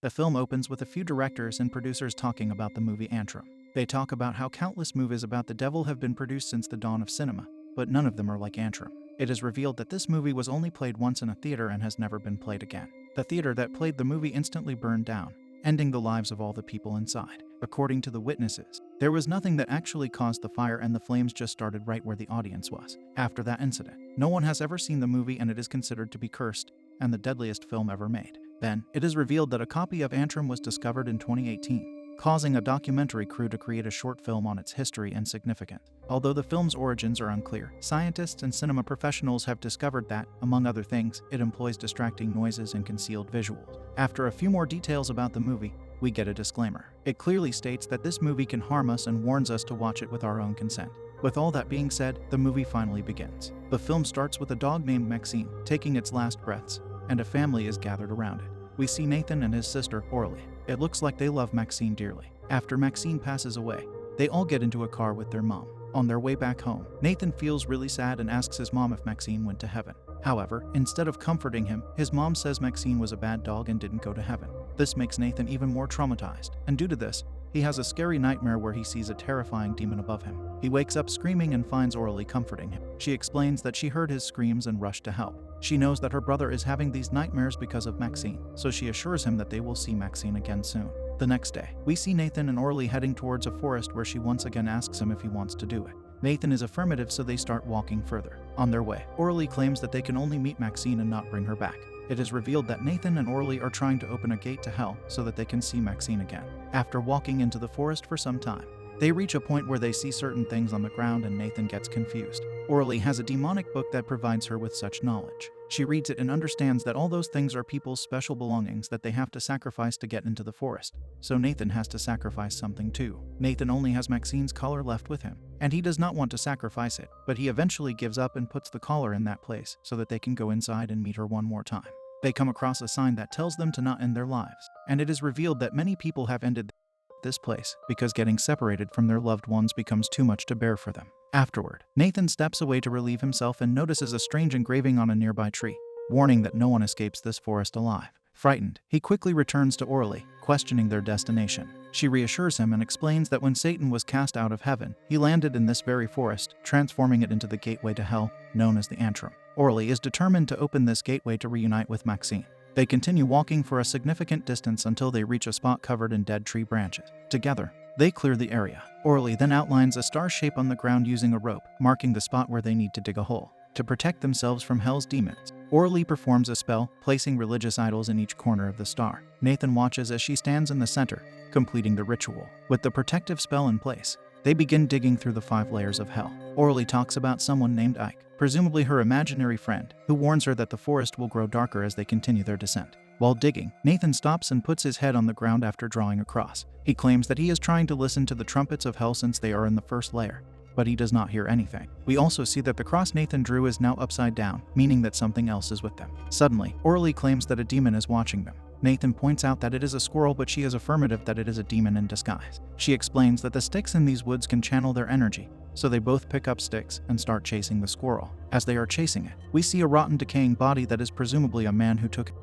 The film opens with a few directors and producers talking about the movie Antrim. They talk about how countless movies about the devil have been produced since the dawn of cinema, but none of them are like Antrim. It is revealed that this movie was only played once in a theater and has never been played again. The theater that played the movie instantly burned down, ending the lives of all the people inside. According to the witnesses, there was nothing that actually caused the fire and the flames just started right where the audience was. After that incident, no one has ever seen the movie and it is considered to be cursed and the deadliest film ever made. Then, it is revealed that a copy of Antrim was discovered in 2018, causing a documentary crew to create a short film on its history and significance. Although the film's origins are unclear, scientists and cinema professionals have discovered that, among other things, it employs distracting noises and concealed visuals. After a few more details about the movie, we get a disclaimer. It clearly states that this movie can harm us and warns us to watch it with our own consent. With all that being said, the movie finally begins. The film starts with a dog named Maxine taking its last breaths, and a family is gathered around it. We see Nathan and his sister, Orly. It looks like they love Maxine dearly. After Maxine passes away, they all get into a car with their mom. On their way back home, Nathan feels really sad and asks his mom if Maxine went to heaven. However, instead of comforting him, his mom says Maxine was a bad dog and didn't go to heaven. This makes Nathan even more traumatized, and due to this, he has a scary nightmare where he sees a terrifying demon above him. He wakes up screaming and finds Orly comforting him. She explains that she heard his screams and rushed to help. She knows that her brother is having these nightmares because of Maxine, so she assures him that they will see Maxine again soon. The next day, we see Nathan and Orly heading towards a forest where she once again asks him if he wants to do it. Nathan is affirmative, so they start walking further. On their way, Orly claims that they can only meet Maxine and not bring her back. It is revealed that Nathan and Orly are trying to open a gate to hell so that they can see Maxine again. After walking into the forest for some time, they reach a point where they see certain things on the ground and Nathan gets confused. Orly has a demonic book that provides her with such knowledge. She reads it and understands that all those things are people's special belongings that they have to sacrifice to get into the forest. So Nathan has to sacrifice something too. Nathan only has Maxine's collar left with him, and he does not want to sacrifice it, but he eventually gives up and puts the collar in that place so that they can go inside and meet her one more time. They come across a sign that tells them to not end their lives, and it is revealed that many people have ended this place because getting separated from their loved ones becomes too much to bear for them. Afterward, Nathan steps away to relieve himself and notices a strange engraving on a nearby tree, warning that no one escapes this forest alive. Frightened, he quickly returns to Orly, questioning their destination. She reassures him and explains that when Satan was cast out of heaven, he landed in this very forest, transforming it into the gateway to hell, known as the Antrim. Orly is determined to open this gateway to reunite with Maxine. They continue walking for a significant distance until they reach a spot covered in dead tree branches. Together, they clear the area. Orly then outlines a star shape on the ground using a rope, marking the spot where they need to dig a hole. To protect themselves from hell's demons, Orly performs a spell, placing religious idols in each corner of the star. Nathan watches as she stands in the center, completing the ritual. With the protective spell in place, they begin digging through the 5 layers of hell. Orly talks about someone named Ike, presumably her imaginary friend, who warns her that the forest will grow darker as they continue their descent. While digging, Nathan stops and puts his head on the ground after drawing a cross. He claims that he is trying to listen to the trumpets of hell since they are in the first layer, but he does not hear anything. We also see that the cross Nathan drew is now upside down, meaning that something else is with them. Suddenly, Orly claims that a demon is watching them. Nathan points out that it is a squirrel, but she is affirmative that it is a demon in disguise. She explains that the sticks in these woods can channel their energy, so they both pick up sticks and start chasing the squirrel. As they are chasing it, we see a rotten, decaying body that is presumably a man who took it.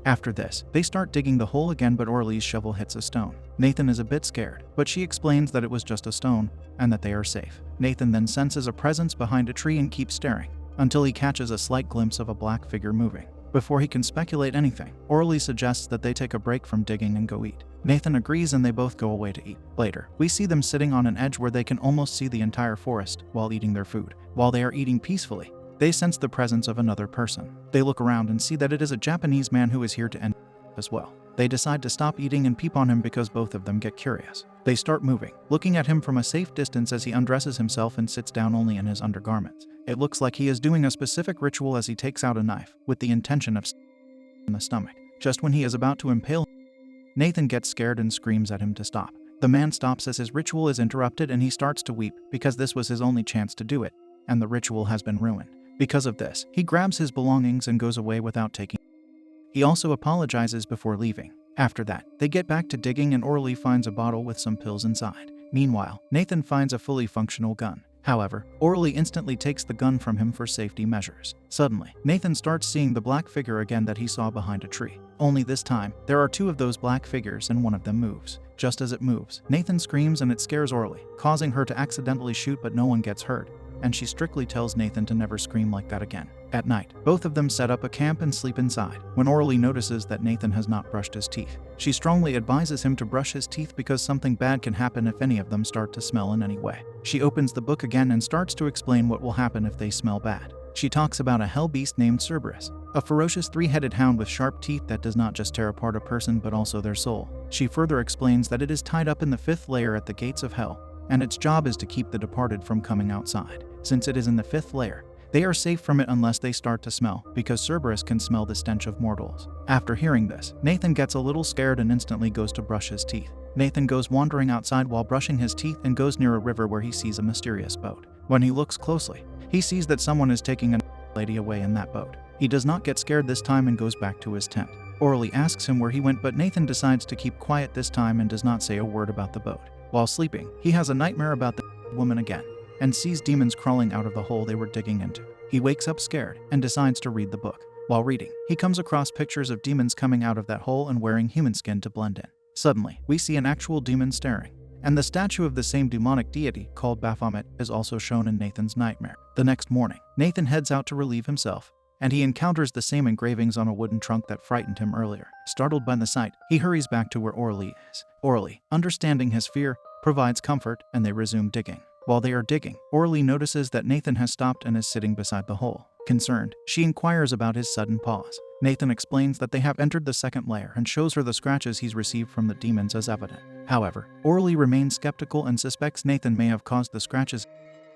After this, they start digging the hole again, but Orly's shovel hits a stone. Nathan is a bit scared, but she explains that it was just a stone and that they are safe. Nathan then senses a presence behind a tree and keeps staring until he catches a slight glimpse of a black figure moving. Before he can speculate anything, Orly suggests that they take a break from digging and go eat. Nathan agrees and they both go away to eat. Later, we see them sitting on an edge where they can almost see the entire forest while eating their food. While they are eating peacefully, they sense the presence of another person. They look around and see that it is a Japanese man who is here to end as well. They decide to stop eating and peep on him because both of them get curious. They start moving, looking at him from a safe distance as he undresses himself and sits down only in his undergarments. It looks like he is doing a specific ritual as he takes out a knife with the intention of in the stomach. Just when he is about to impale, Nathan gets scared and screams at him to stop. The man stops as his ritual is interrupted and he starts to weep because this was his only chance to do it, and the ritual has been ruined. Because of this, he grabs his belongings and goes away without taking. He also apologizes before leaving. After that, they get back to digging and Orly finds a bottle with some pills inside. Meanwhile, Nathan finds a fully functional gun. However, Orly instantly takes the gun from him for safety measures. Suddenly, Nathan starts seeing the black figure again that he saw behind a tree. Only this time, there are two of those black figures and one of them moves. Just as it moves, Nathan screams and it scares Orly, causing her to accidentally shoot, but no one gets hurt, and she strictly tells Nathan to never scream like that again. At night, both of them set up a camp and sleep inside. When Orly notices that Nathan has not brushed his teeth, she strongly advises him to brush his teeth because something bad can happen if any of them start to smell in any way. She opens the book again and starts to explain what will happen if they smell bad. She talks about a hell beast named Cerberus, a ferocious three-headed hound with sharp teeth that does not just tear apart a person but also their soul. She further explains that it is tied up in the 5th layer at the gates of hell, and its job is to keep the departed from coming outside. Since it is in the 5th layer, they are safe from it unless they start to smell, because Cerberus can smell the stench of mortals. After hearing this, Nathan gets a little scared and instantly goes to brush his teeth. Nathan goes wandering outside while brushing his teeth and goes near a river where he sees a mysterious boat. When he looks closely, he sees that someone is taking a lady away in that boat. He does not get scared this time and goes back to his tent. Orly asks him where he went, but Nathan decides to keep quiet this time and does not say a word about the boat. While sleeping, he has a nightmare about the woman again, and sees demons crawling out of the hole they were digging into. He wakes up scared and decides to read the book. While reading, he comes across pictures of demons coming out of that hole and wearing human skin to blend in. Suddenly, we see an actual demon staring, and the statue of the same demonic deity called Baphomet is also shown in Nathan's nightmare. The next morning, Nathan heads out to relieve himself, and he encounters the same engravings on a wooden trunk that frightened him earlier. Startled by the sight, he hurries back to where Orly is. Orly, understanding his fear, provides comfort, and they resume digging. While they are digging, Orly notices that Nathan has stopped and is sitting beside the hole. Concerned, she inquires about his sudden pause. Nathan explains that they have entered the 2nd layer and shows her the scratches he's received from the demons as evident. However, Orly remains skeptical and suspects Nathan may have caused the scratches,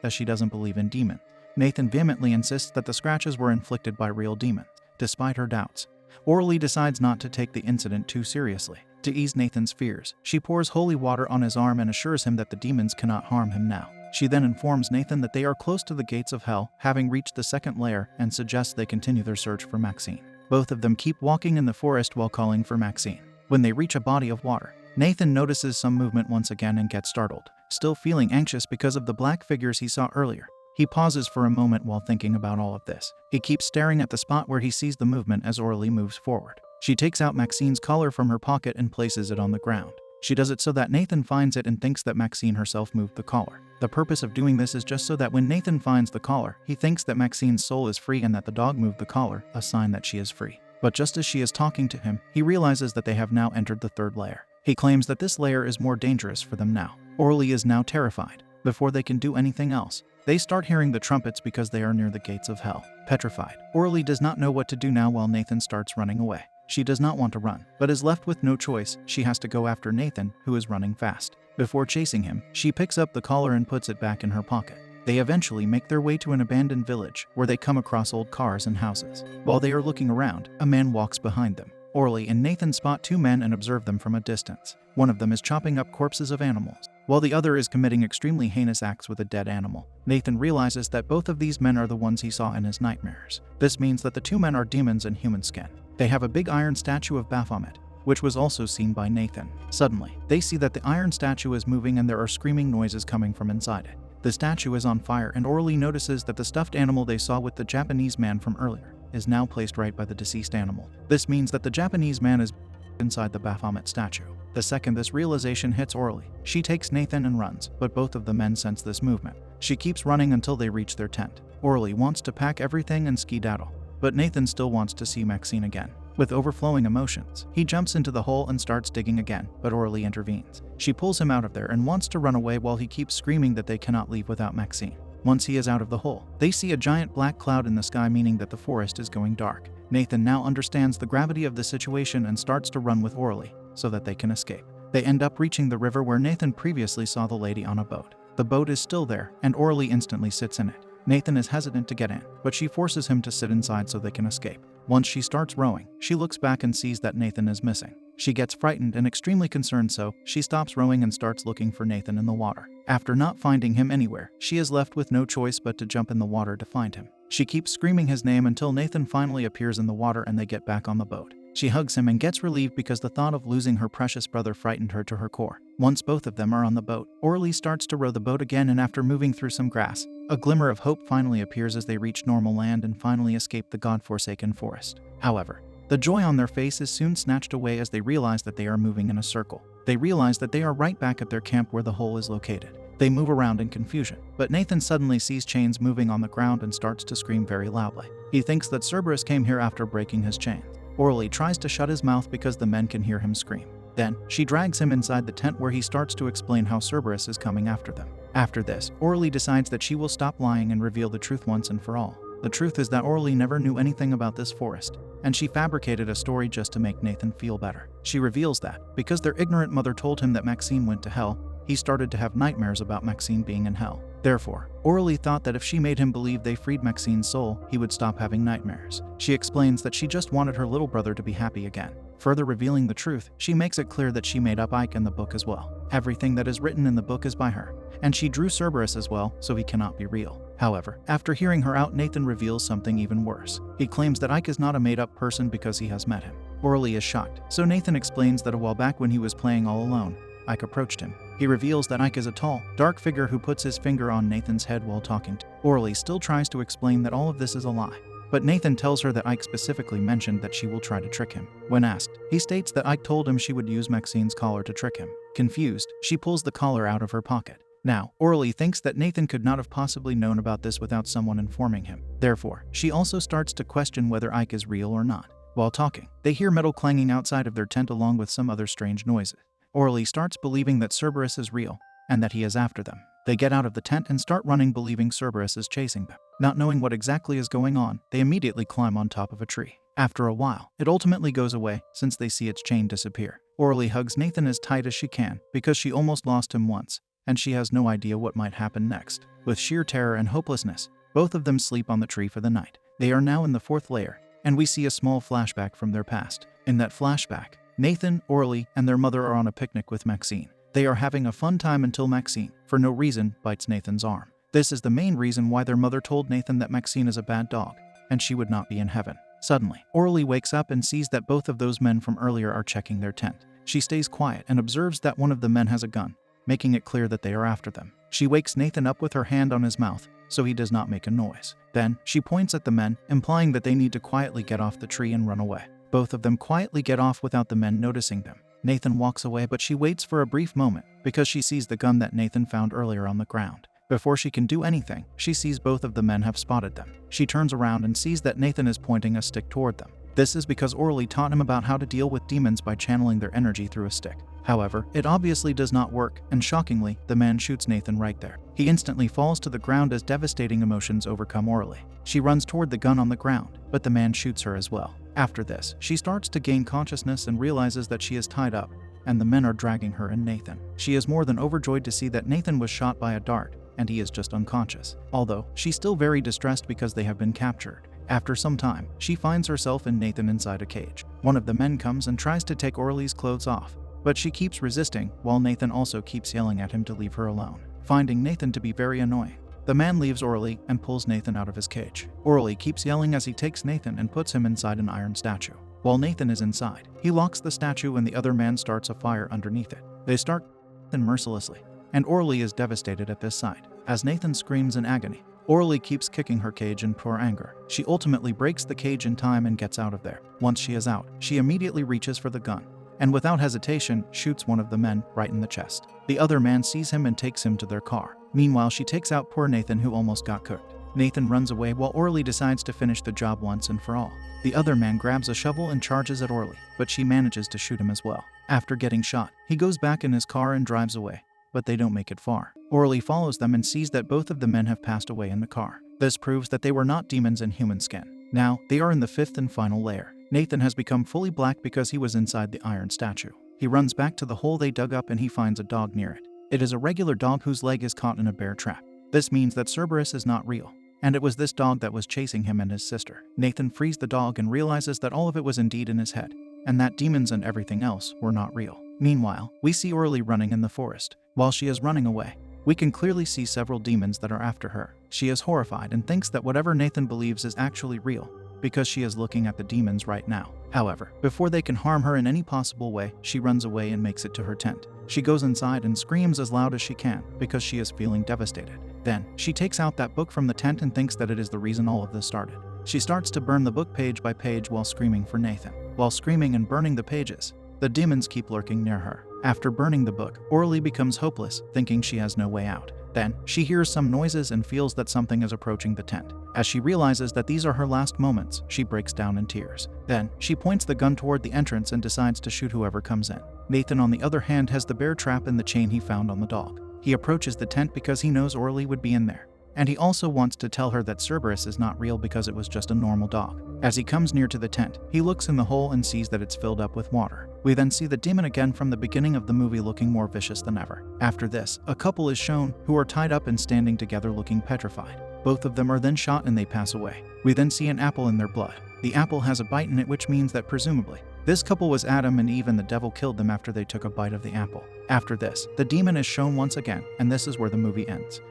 as she doesn't believe in demons. Nathan vehemently insists that the scratches were inflicted by real demons. Despite her doubts, Orly decides not to take the incident too seriously. To ease Nathan's fears, she pours holy water on his arm and assures him that the demons cannot harm him now. She then informs Nathan that they are close to the gates of hell, having reached the 2nd layer, and suggests they continue their search for Maxine. Both of them keep walking in the forest while calling for Maxine. When they reach a body of water, Nathan notices some movement once again and gets startled. Still feeling anxious because of the black figures he saw earlier, he pauses for a moment while thinking about all of this. He keeps staring at the spot where he sees the movement as Orly moves forward. She takes out Maxine's collar from her pocket and places it on the ground. She does it so that Nathan finds it and thinks that Maxine herself moved the collar. The purpose of doing this is just so that when Nathan finds the collar, he thinks that Maxine's soul is free and that the dog moved the collar, a sign that she is free. But just as she is talking to him, he realizes that they have now entered the 3rd layer. He claims that this layer is more dangerous for them now. Orly is now terrified. Before they can do anything else, they start hearing the trumpets because they are near the gates of hell. Petrified, Orly does not know what to do now while Nathan starts running away. She does not want to run, but is left with no choice. She has to go after Nathan, who is running fast. Before chasing him, she picks up the collar and puts it back in her pocket. They eventually make their way to an abandoned village, where they come across old cars and houses. While they are looking around, a man walks behind them. Orly and Nathan spot 2 men and observe them from a distance. One of them is chopping up corpses of animals, while the other is committing extremely heinous acts with a dead animal. Nathan realizes that both of these men are the ones he saw in his nightmares. This means that the 2 men are demons in human skin. They have a big iron statue of Baphomet, which was also seen by Nathan. Suddenly, they see that the iron statue is moving and there are screaming noises coming from inside it. The statue is on fire, and Orly notices that the stuffed animal they saw with the Japanese man from earlier is now placed right by the deceased animal. This means that the Japanese man is inside the Baphomet statue. The second this realization hits Orly, she takes Nathan and runs, but both of the men sense this movement. She keeps running until they reach their tent. Orly wants to pack everything and skedaddle, but Nathan still wants to see Maxine again. With overflowing emotions, he jumps into the hole and starts digging again, but Orly intervenes. She pulls him out of there and wants to run away while he keeps screaming that they cannot leave without Maxine. Once he is out of the hole, they see a giant black cloud in the sky, meaning that the forest is going dark. Nathan now understands the gravity of the situation and starts to run with Orly so that they can escape. They end up reaching the river where Nathan previously saw the lady on a boat. The boat is still there, and Orly instantly sits in it. Nathan is hesitant to get in, but she forces him to sit inside so they can escape. Once she starts rowing, she looks back and sees that Nathan is missing. She gets frightened and extremely concerned, so she stops rowing and starts looking for Nathan in the water. After not finding him anywhere, she is left with no choice but to jump in the water to find him. She keeps screaming his name until Nathan finally appears in the water and they get back on the boat. She hugs him and gets relieved because the thought of losing her precious brother frightened her to her core. Once both of them are on the boat, Orly starts to row the boat again, and after moving through some grass, a glimmer of hope finally appears as they reach normal land and finally escape the god-forsaken forest. However, the joy on their face is soon snatched away as they realize that they are moving in a circle. They realize that they are right back at their camp where the hole is located. They move around in confusion, but Nathan suddenly sees chains moving on the ground and starts to scream very loudly. He thinks that Cerberus came here after breaking his chains. Orly tries to shut his mouth because the men can hear him scream. Then, she drags him inside the tent where he starts to explain how Cerberus is coming after them. After this, Orly decides that she will stop lying and reveal the truth once and for all. The truth is that Orly never knew anything about this forest, and she fabricated a story just to make Nathan feel better. She reveals that, because their ignorant mother told him that Maxine went to hell, he started to have nightmares about Maxine being in hell. Therefore, Orly thought that if she made him believe they freed Maxine's soul, he would stop having nightmares. She explains that she just wanted her little brother to be happy again. Further revealing the truth, she makes it clear that she made up Ike in the book as well. Everything that is written in the book is by her, and she drew Cerberus as well, so he cannot be real. However, after hearing her out, Nathan reveals something even worse. He claims that Ike is not a made-up person because he has met him. Orly is shocked, so Nathan explains that a while back when he was playing all alone, Ike approached him. He reveals that Ike is a tall, dark figure who puts his finger on Nathan's head while talking to him. Orly still tries to explain that all of this is a lie, but Nathan tells her that Ike specifically mentioned that she will try to trick him. When asked, he states that Ike told him she would use Maxine's collar to trick him. Confused, she pulls the collar out of her pocket. Now, Orly thinks that Nathan could not have possibly known about this without someone informing him. Therefore, she also starts to question whether Ike is real or not. While talking, they hear metal clanging outside of their tent along with some other strange noises. Orly starts believing that Cerberus is real, and that he is after them. They get out of the tent and start running, believing Cerberus is chasing them. Not knowing what exactly is going on, they immediately climb on top of a tree. After a while, it ultimately goes away since they see its chain disappear. Orly hugs Nathan as tight as she can because she almost lost him once, and she has no idea what might happen next. With sheer terror and hopelessness, both of them sleep on the tree for the night. They are now in the 4th layer, and we see a small flashback from their past. In that flashback, Nathan, Orly, and their mother are on a picnic with Maxine. They are having a fun time until Maxine, for no reason, bites Nathan's arm. This is the main reason why their mother told Nathan that Maxine is a bad dog, and she would not be in heaven. Suddenly, Orly wakes up and sees that both of those men from earlier are checking their tent. She stays quiet and observes that one of the men has a gun, making it clear that they are after them. She wakes Nathan up with her hand on his mouth, so he does not make a noise. Then, she points at the men, implying that they need to quietly get off the tree and run away. Both of them quietly get off without the men noticing them. Nathan walks away, but she waits for a brief moment because she sees the gun that Nathan found earlier on the ground. Before she can do anything, she sees both of the men have spotted them. She turns around and sees that Nathan is pointing a stick toward them. This is because Orly taught him about how to deal with demons by channeling their energy through a stick. However, it obviously does not work, and shockingly, the man shoots Nathan right there. He instantly falls to the ground as devastating emotions overcome Orly. She runs toward the gun on the ground, but the man shoots her as well. After this, she starts to gain consciousness and realizes that she is tied up, and the men are dragging her and Nathan. She is more than overjoyed to see that Nathan was shot by a dart, and he is just unconscious. Although, she's still very distressed because they have been captured. After some time, she finds herself and Nathan inside a cage. One of the men comes and tries to take Orly's clothes off, but she keeps resisting, while Nathan also keeps yelling at him to leave her alone, finding Nathan to be very annoying. The man leaves Orly and pulls Nathan out of his cage. Orly keeps yelling as he takes Nathan and puts him inside an iron statue. While Nathan is inside, he locks the statue and the other man starts a fire underneath it. They start Nathan mercilessly, and Orly is devastated at this sight. As Nathan screams in agony, Orly keeps kicking her cage in pure anger. She ultimately breaks the cage in time and gets out of there. Once she is out, she immediately reaches for the gun, and without hesitation, shoots one of the men right in the chest. The other man sees him and takes him to their car. Meanwhile, she takes out poor Nathan, who almost got cooked. Nathan runs away while Orly decides to finish the job once and for all. The other man grabs a shovel and charges at Orly, but she manages to shoot him as well. After getting shot, he goes back in his car and drives away, but they don't make it far. Orly follows them and sees that both of the men have passed away in the car. This proves that they were not demons in human skin. Now, they are in the 5th and final layer. Nathan has become fully black because he was inside the iron statue. He runs back to the hole they dug up and he finds a dog near it. It is a regular dog whose leg is caught in a bear trap. This means that Cerberus is not real, and it was this dog that was chasing him and his sister. Nathan frees the dog and realizes that all of it was indeed in his head, and that demons and everything else were not real. Meanwhile, we see Orly running in the forest. While she is running away, we can clearly see several demons that are after her. She is horrified and thinks that whatever Nathan believes is actually real, because she is looking at the demons right now. However, before they can harm her in any possible way, she runs away and makes it to her tent. She goes inside and screams as loud as she can because she is feeling devastated. Then, she takes out that book from the tent and thinks that it is the reason all of this started. She starts to burn the book page by page while screaming for Nathan. While screaming and burning the pages, the demons keep lurking near her. After burning the book, Orly becomes hopeless, thinking she has no way out. Then, she hears some noises and feels that something is approaching the tent. As she realizes that these are her last moments, she breaks down in tears. Then, she points the gun toward the entrance and decides to shoot whoever comes in. Nathan, on the other hand, has the bear trap and the chain he found on the dog. He approaches the tent because he knows Orly would be in there. And he also wants to tell her that Cerberus is not real because it was just a normal dog. As he comes near to the tent, he looks in the hole and sees that it's filled up with water. We then see the demon again from the beginning of the movie looking more vicious than ever. After this, a couple is shown who are tied up and standing together looking petrified. Both of them are then shot and they pass away. We then see an apple in their blood. The apple has a bite in it, which means that presumably this couple was Adam and Eve and the devil killed them after they took a bite of the apple. After this, the demon is shown once again, and this is where the movie ends.